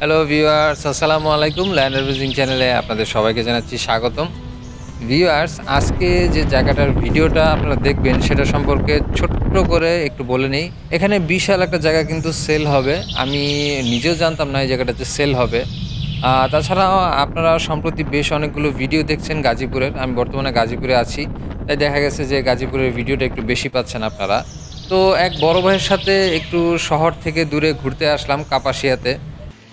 Hello viewers, আসসালামু আলাইকুম। Land রিভিউজিং চ্যানেলে আপনাদের সবাইকে জানাচ্ছি স্বাগতম। ভিউয়ার্স, আজকে যে জায়গাটার ভিডিওটা আপনারা দেখবেন সেটা সম্পর্কে ছোট্ট করে একটু বলে নেই। এখানে বিশাল একটা জায়গা কিন্তু সেল হবে। আমি নিজেও জানতাম না এই জায়গাটাতে সেল হবে। তাছাড়াও আপনারা সম্প্রতি বেশ অনেকগুলো ভিডিও দেখছেন গাজীপুরের। আমি বর্তমানে গাজীপুরে আছি। তাই দেখা গেছে যে গাজীপুরের ভিডিওটা একটু বেশি পাচ্ছেন আপনারা। তো এক বড় ভাইয়ের সাথে একটু শহর থেকে দূরে ঘুরতে আসলাম কাপাসিয়াতে।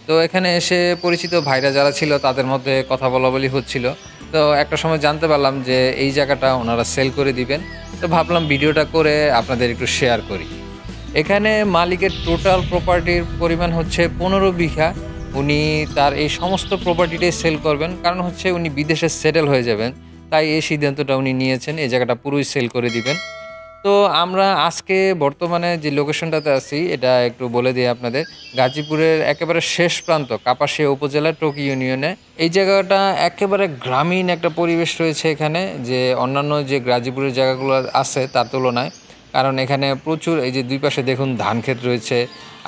তো এখানে এসে পরিচিত ভাইরা যারা ছিল তাদের মধ্যে কথা বলাবলি হচ্ছিল। তো একটা সময় জানতে পারলাম যে এই জায়গাটা ওনারা সেল করে দিবেন। তো ভাবলাম ভিডিওটা করে আপনাদের একটু শেয়ার করি। এখানে মালিকের টোটাল প্রপার্টির পরিমাণ হচ্ছে 15 বিঘা। উনি তার এই সমস্ত প্রপার্টিটাই সেল করবেন, কারণ হচ্ছে উনি বিদেশে সেটেল হয়ে যাবেন। তাই এই সিদ্ধান্তটা উনি নিয়েছেন, এই জায়গাটা পুরোই সেল করে দিবেন। তো আমরা আজকে বর্তমানে যে লোকেশনটাতে আছি এটা একটু বলে দিই আপনাদের। গাজীপুরের একেবারে শেষ প্রান্ত কাপাসিয়া উপজেলার টকি ইউনিয়নে। এই জায়গাটা একেবারে গ্রামীণ একটা পরিবেশ রয়েছে এখানে, যে অন্যান্য যে গাজীপুরের জায়গাগুলো আছে তার তুলনায়। কারণ এখানে প্রচুর, এই যে দুই পাশে দেখুন ধান ক্ষেত রয়েছে,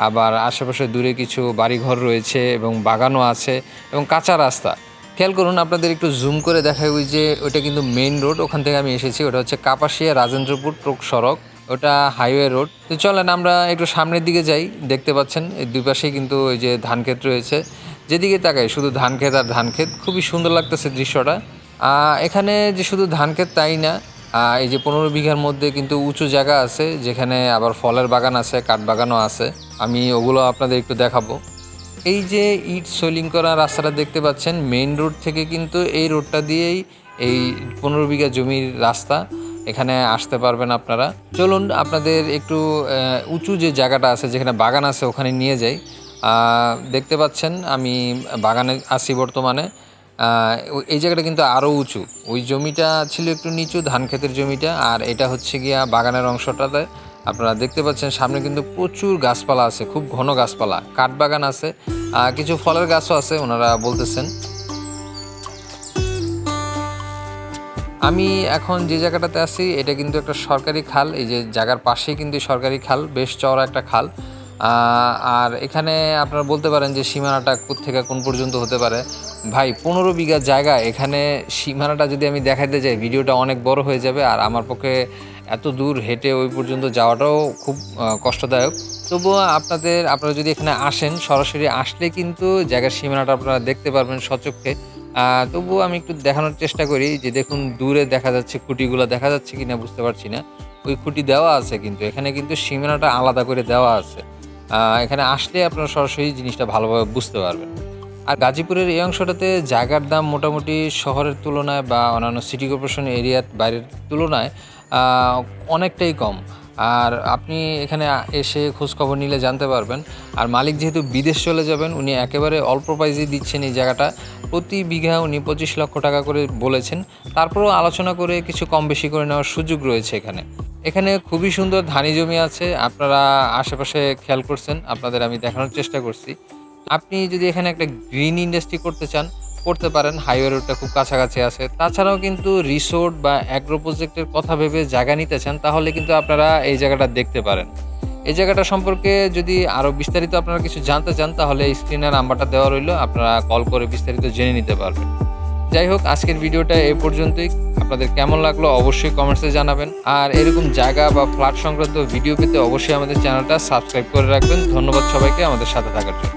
আবার আশেপাশে দূরে কিছু বাড়িঘর রয়েছে এবং বাগানও আছে এবং কাঁচা রাস্তা। খেয়াল করুন, আপনাদের একটু জুম করে দেখায়, ওই যে ওইটা কিন্তু মেইন রোড, ওখান থেকে আমি এসেছি। ওটা হচ্ছে কাপাসিয়া রাজেন্দ্রপুর টোক সড়ক, ওটা হাইওয়ে রোড। তো চলেন আমরা একটু সামনের দিকে যাই। দেখতে পাচ্ছেন এই দুই পাশেই কিন্তু ওই যে ধান ক্ষেত রয়েছে, যেদিকে তাকাই শুধু ধান ক্ষেত আর ধান ক্ষেত। খুবই সুন্দর লাগতেছে দৃশ্যটা। এখানে যে শুধু ধান ক্ষেত তাই না, এই যে 15 বিঘার মধ্যে কিন্তু উঁচু জায়গা আছে, যেখানে আবার ফলের বাগান আছে, কাঠ বাগানও আছে। আমি ওগুলো আপনাদের একটু দেখাবো। এই যে ইট সোলিং করা রাস্তাটা দেখতে পাচ্ছেন, মেইন রোড থেকে কিন্তু এই রোডটা দিয়েই এই 15 বিঘা জমির রাস্তা, এখানে আসতে পারবেন আপনারা। চলুন আপনাদের একটু উঁচু যে জায়গাটা আছে, যেখানে বাগান আছে, ওখানে নিয়ে যাই। দেখতে পাচ্ছেন আমি বাগানে আছি বর্তমানে। এই জায়গাটা কিন্তু আরও উঁচু। ওই জমিটা ছিল একটু নিচু, ধান ক্ষেতের জমিটা, আর এটা হচ্ছে গিয়া বাগানের অংশটাতে। আপনারা দেখতে পাচ্ছেন সামনে কিন্তু প্রচুর গাছপালা আছে, খুব ঘন গাছপালা, কাঠবাগান আছে, কিছু ফলের গাছও আছে ওনারা বলতেছেন। আমি এখন যে জায়গাটাতে আছি এটা কিন্তু একটা সরকারি খাল। এই যে জায়গার পাশেই কিন্তু সরকারি খাল, বেশ চওড়া একটা খাল। আর এখানে আপনারা বলতে পারেন যে সীমানাটা কোত্থেকে কোন পর্যন্ত হতে পারে। ভাই, 15 বিঘা জায়গা, এখানে সীমানাটা যদি আমি দেখাতে যাই ভিডিওটা অনেক বড় হয়ে যাবে, আর আমার পক্ষে এত দূর হেঁটে ওই পর্যন্ত যাওয়াটাও খুব কষ্টদায়ক। তবুও আপনারা যদি এখানে আসেন, সরাসরি আসলে কিন্তু জায়গার সীমানাটা আপনারা দেখতে পারবেন সচক্ষে। তবুও আমি একটু দেখানোর চেষ্টা করি। যে দেখুন দূরে দেখা যাচ্ছে, খুঁটিগুলো দেখা যাচ্ছে কিনা বুঝতে পারছি না। ওই খুঁটি দেওয়া আছে, কিন্তু এখানে কিন্তু সীমানাটা আলাদা করে দেওয়া আছে। এখানে আসলে আপনারা সরাসরি জিনিসটা ভালোভাবে বুঝতে পারবেন। আর গাজীপুরের এই অংশটাতে জায়গার দাম মোটামুটি শহরের তুলনায় বা অন্যান্য সিটি কর্পোরেশন এরিয়ার বাইরের তুলনায় অনেকটাই কম। আর আপনি এখানে এসে খোঁজখবর নিলে জানতে পারবেন। আর মালিক যেহেতু বিদেশ চলে যাবেন, উনি একেবারে অল্প প্রাইজে দিচ্ছেন এই জায়গাটা। প্রতি বিঘা উনি 25 লক্ষ টাকা করে বলেছেন। তারপরেও আলোচনা করে কিছু কম বেশি করে নেওয়ার সুযোগ রয়েছে এখানে খুবই সুন্দর ধানি জমি আছে। আপনারা আশেপাশে খেয়াল করছেন, আপনাদের আমি দেখানোর চেষ্টা করছি। আপনি যদি এখানে একটা গ্রিন ইন্ডাস্ট্রি করতে চান, করতে পারেন। হাইওয়ে রোডটা খুব কাছাকাছি আছে। তাছাড়াও কিন্তু রিসোর্ট বা অ্যাগ্রো প্রজেক্টের কথা ভেবে জায়গা নিতে চান, তাহলে কিন্তু আপনারা এই জায়গাটা দেখতে পারেন। এই জায়গাটা সম্পর্কে যদি আরও বিস্তারিত আপনারা কিছু জানতে চান, তাহলে স্ক্রিনে নাম্বারটা দেওয়া রইল, আপনারা কল করে বিস্তারিত জেনে নিতে পারবেন। যাই হোক, আজকের ভিডিওটা এই পর্যন্তই। আপনাদের কেমন লাগলো অবশ্যই কমেন্টসে জানাবেন। আর এরকম জায়গা বা ফ্ল্যাট সংক্রান্ত ভিডিও পেতে অবশ্যই আমাদের চ্যানেলটা সাবস্ক্রাইব করে রাখবেন। ধন্যবাদ সবাইকে আমাদের সাথে থাকার জন্য।